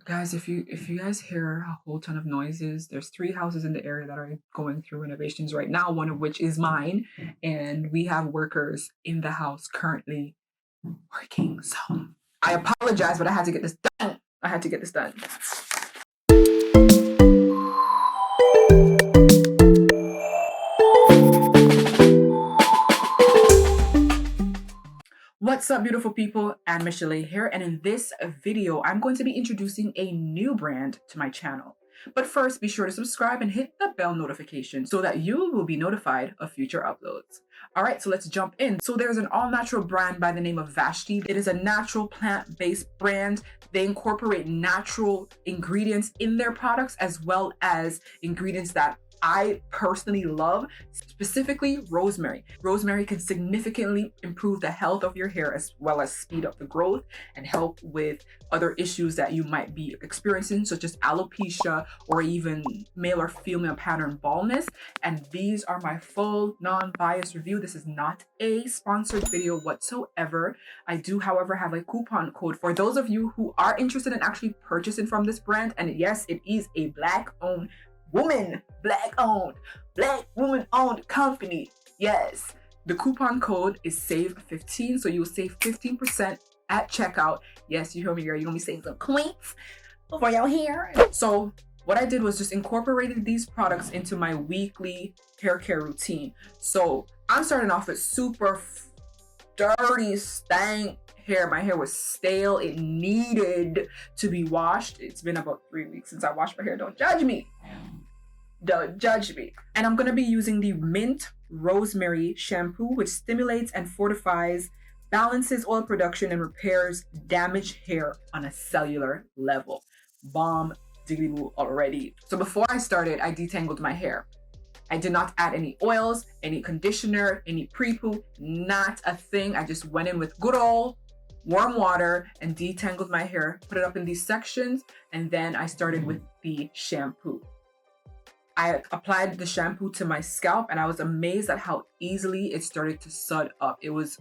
Guys, if you guys hear a whole ton of noises, there's 3 houses in the area that are going through renovations right now, one of which is mine, and we have workers in the house currently working. So I apologize, but I had to get this done. I had to get this done. What's up, beautiful people? Anne Michelle here, and in this video, I'm going to be introducing a new brand to my channel. But first, be sure to subscribe and hit the bell notification so that you will be notified of future uploads. All right, so let's jump in. So there's an all-natural brand by the name of Vachti. It is a natural plant-based brand. They incorporate natural ingredients in their products as well as ingredients that I personally love, specifically rosemary. Rosemary can significantly improve the health of your hair as well as speed up the growth and help with other issues that you might be experiencing, such as alopecia or even male or female pattern baldness. And these are my full non-biased review. This is not a sponsored video whatsoever. I do, however, have a coupon code for those of you who are interested in actually purchasing from this brand. And yes, it is a Black-owned Black woman-owned company. Yes, the coupon code is SAVE15, so you'll save 15% at checkout. Yes, you hear me, girl. You're gonna be saving some coins for your hair. So what I did was just incorporated these products into my weekly hair care routine. So I'm starting off with super dirty, stank hair. My hair was stale. It needed to be washed. It's been about 3 weeks since I washed my hair. Don't judge me. Don't judge me. And I'm going to be using the Mint Rosemary Shampoo, which stimulates and fortifies, balances oil production, and repairs damaged hair on a cellular level. Bomb diggity boo already. So before I started, I detangled my hair. I did not add any oils, any conditioner, any pre-poo, not a thing. I just went in with good old warm water and detangled my hair, put it up in these sections, and then I started with the shampoo. I applied the shampoo to my scalp and I was amazed at how easily it started to sud up. It was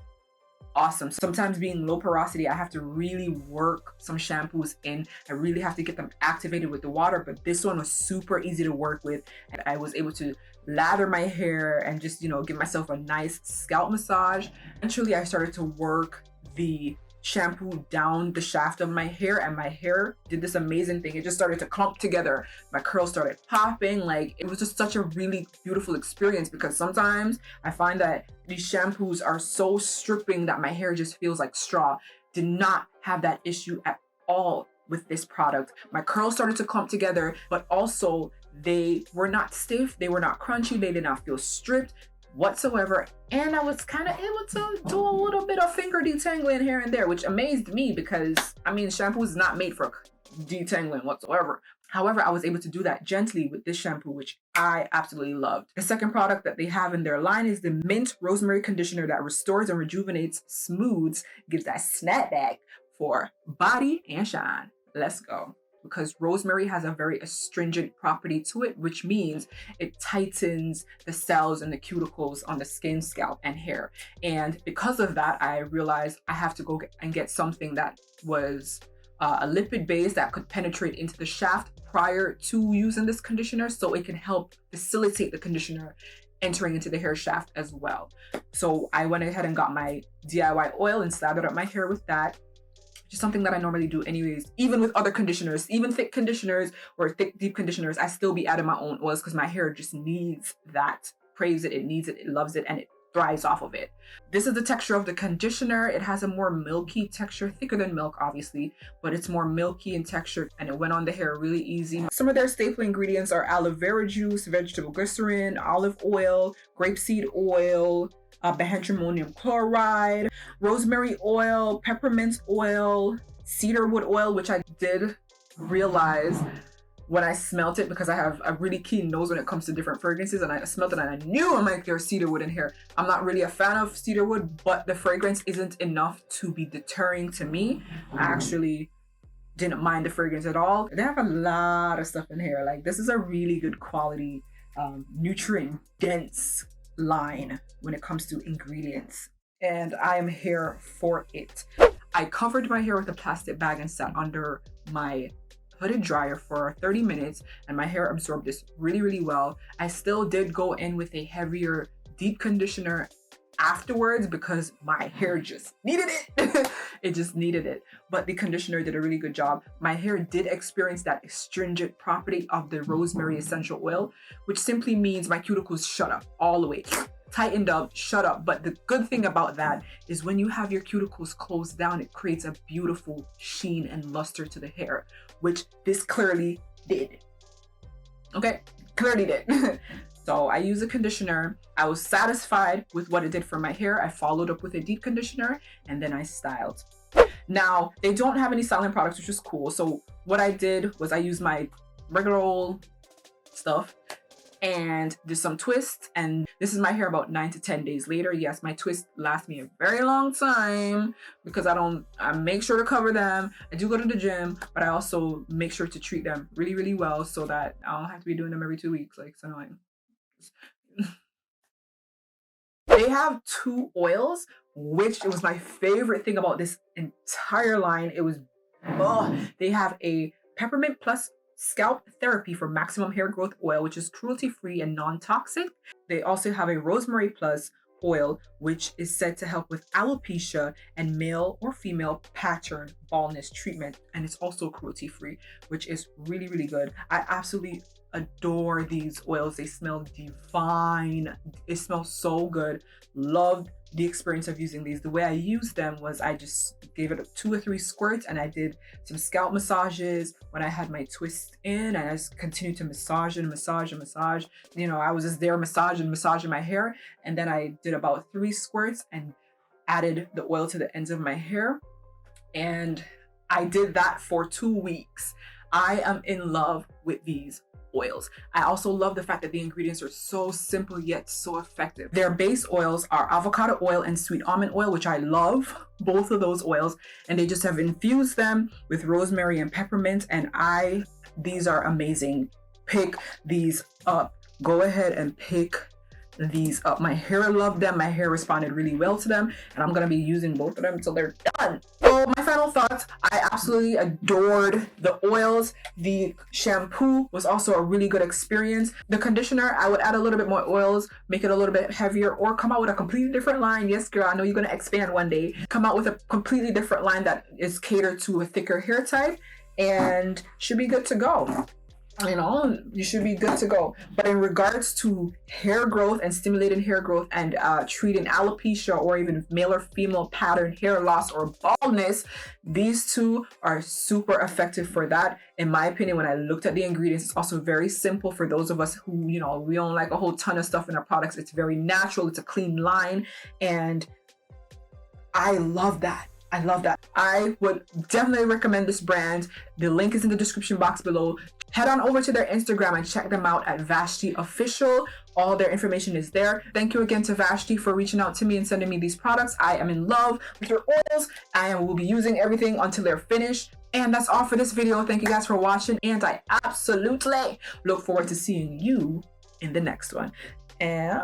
awesome. Sometimes being low porosity, I have to really work some shampoos in. I really have to get them activated with the water, but this one was super easy to work with. And I was able to lather my hair and just, give myself a nice scalp massage. Eventually, I started to work the shampoo down the shaft of my hair, and my hair did this amazing thing. It just started to clump together. My curls started popping. Like, it was just such a really beautiful experience, because sometimes I find that these shampoos are so stripping that my hair just feels like straw. Did not have that issue at all with this product. My curls started to clump together, but also they were not stiff, they were not crunchy, they did not feel stripped whatsoever, and I was kind of able to do a little bit of finger detangling here and there, which amazed me because shampoo is not made for detangling whatsoever. However, I was able to do that gently with this shampoo, which I absolutely loved. The second product that they have in their line is the Mint Rosemary Conditioner that restores and rejuvenates, smooths, gives that snapback for body and shine. Let's go. Because rosemary has a very astringent property to it, which means it tightens the cells and the cuticles on the skin, scalp, and hair. And because of that, I realized I have to go and get something that was a lipid base that could penetrate into the shaft prior to using this conditioner, so it can help facilitate the conditioner entering into the hair shaft as well. So I went ahead and got my DIY oil and slathered up my hair with that. Just something that I normally do anyways. Even with other conditioners, even thick conditioners or thick deep conditioners, I still be adding my own oils because my hair just needs that, craves it, it needs it, it loves it, and it thrives off of it. This is the texture of the conditioner. It has a more milky texture, thicker than milk obviously, but it's more milky in texture, and it went on the hair really easy. Some of their staple ingredients are aloe vera juice, vegetable glycerin, olive oil, grapeseed oil, benzalkonium chloride, rosemary oil, peppermint oil, cedarwood oil, which I did realize when I smelt it, because I have a really keen nose when it comes to different fragrances, and I smelled it and I knew I'm like, there's cedarwood in here. I'm not really a fan of cedarwood, but the fragrance isn't enough to be deterring to me. I actually didn't mind the fragrance at all. They have a lot of stuff in here. Like, this is a really good quality, nutrient dense line when it comes to ingredients, and I am here for it. I covered my hair with a plastic bag and sat under my hooded dryer for 30 minutes and my hair absorbed this really, really well. I still did go in with a heavier deep conditioner afterwards because my hair just needed it. It just needed it. But the conditioner did a really good job. My hair did experience that astringent property of the rosemary essential oil, which simply means my cuticles shut up all the way. Tightened up, shut up. But the good thing about that is when you have your cuticles closed down, it creates a beautiful sheen and luster to the hair, which this clearly did. Okay, clearly did. So I used a conditioner. I was satisfied with what it did for my hair. I followed up with a deep conditioner and then I styled. Now, they don't have any styling products, which is cool. So what I did was I used my regular old stuff and did some twists. And this is my hair about 9 to 10 days later. Yes, my twists last me a very long time because I make sure to cover them. I do go to the gym, but I also make sure to treat them really, really well so that I don't have to be doing them every 2 weeks. Like, it's annoying. They have 2 oils, which it was my favorite thing about this entire line. It was, they have a peppermint plus scalp therapy for maximum hair growth oil, which is cruelty-free and non-toxic. They also have a rosemary plus oil, which is said to help with alopecia and male or female pattern baldness treatment. And it's also cruelty-free, which is really, really good. I absolutely adore these oils. They smell divine. It smells so good. Loved the experience of using these. The way I used them was I just gave it 2 or 3 squirts and I did some scalp massages when I had my twist in, and I just continued to massage and massage and massage. You know, I was just there massaging my hair, and then I did about 3 squirts and added the oil to the ends of my hair, and I did that for 2 weeks. I am in love with these oils. I also love the fact that the ingredients are so simple yet so effective. Their base oils are avocado oil and sweet almond oil, which I love, both of those oils, and they just have infused them with rosemary and peppermint, and these are amazing. Pick these up. Go ahead and pick these up. My hair loved them. My hair responded really well to them, and I'm going to be using both of them until they're done. So my final thoughts, I absolutely adored the oils. The shampoo was also a really good experience. The conditioner, I would add a little bit more oils, make it a little bit heavier, or come out with a completely different line. Yes, girl, I know you're going to expand one day. Come out with a completely different line that is catered to a thicker hair type and should be good to go. You know, you should be good to go. But in regards to hair growth and stimulating hair growth and treating alopecia or even male or female pattern hair loss or baldness, these 2 are super effective for that. In my opinion, when I looked at the ingredients, it's also very simple for those of us who, you know, we don't like a whole ton of stuff in our products. It's very natural. It's a clean line. And I love that. I love that. I would definitely recommend this brand. The link is in the description box below. Head on over to their Instagram and check them out at Vachti Official. All their information is there. Thank you again to Vachti for reaching out to me and sending me these products. I am in love with your oils. I will be using everything until they're finished. And that's all for this video. Thank you guys for watching. And I absolutely look forward to seeing you in the next one. And